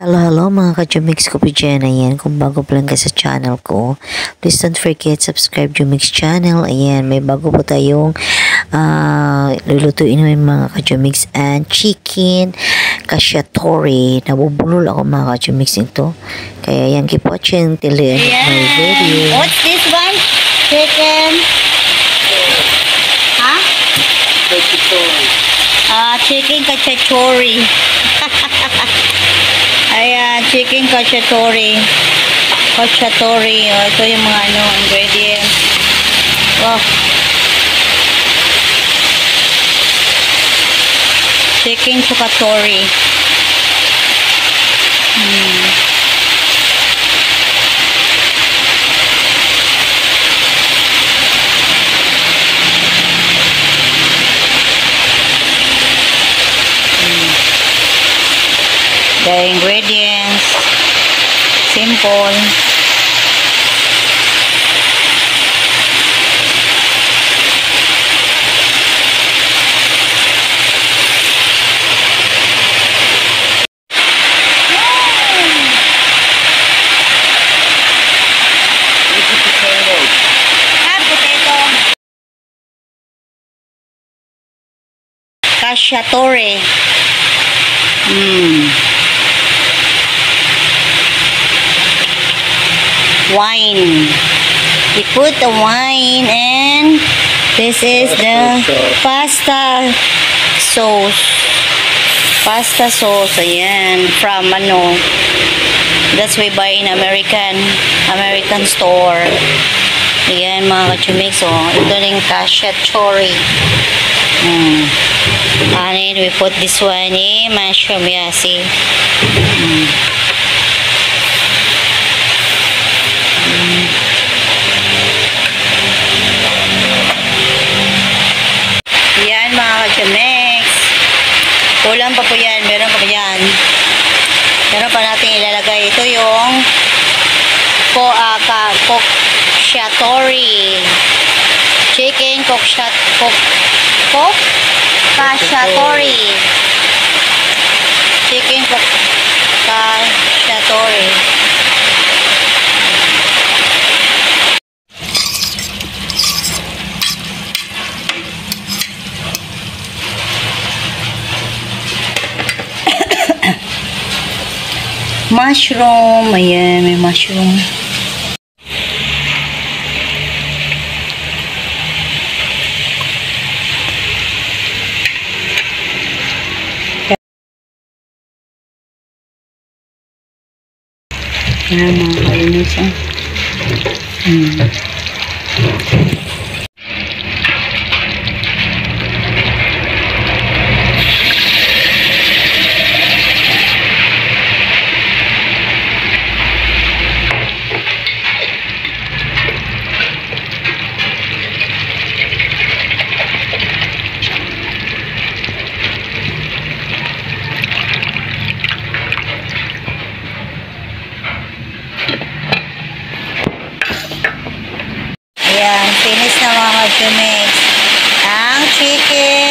Hello mga ka-Jumix ko po dyan. Ayan, kung bago pa lang ka sa channel ko, please don't forget subscribe Jumix channel. Ayan, may bago po tayong lulutuin namin mga ka-Jumix and chicken cacciatore. Nabubulol ako mga ka-Jumix ito. Kaya yan, keep watching till the end of my video. What's this one? Chicken? Huh? Chicken cacciatore. Ayan, chicken cacciatore. Cacciatore. Oh, ito yung mga ingredients. Oh. Chicken cacciatore. The ingredients, simple. Cacciatore. Wine. We put the wine and this is the pasta sauce. Pasta sauce. Ayan. From that's we buy in American store. Ayan mga ka-Jumix. Oh, ito rin cacciatore. And then we put this one in mushroom. Yeah, see. Yan mga ka-Jumix. Kulang pa po yan. Meron pa po yan. Meron pa natin ilalagay. Ito yung cacciatore. Chicken cacciatore. Chicken cacciatore. Mushroom. Ayan, may mushroom. Ayan mga kainis. Ayan, finish na mga ka-Jumix ang chicken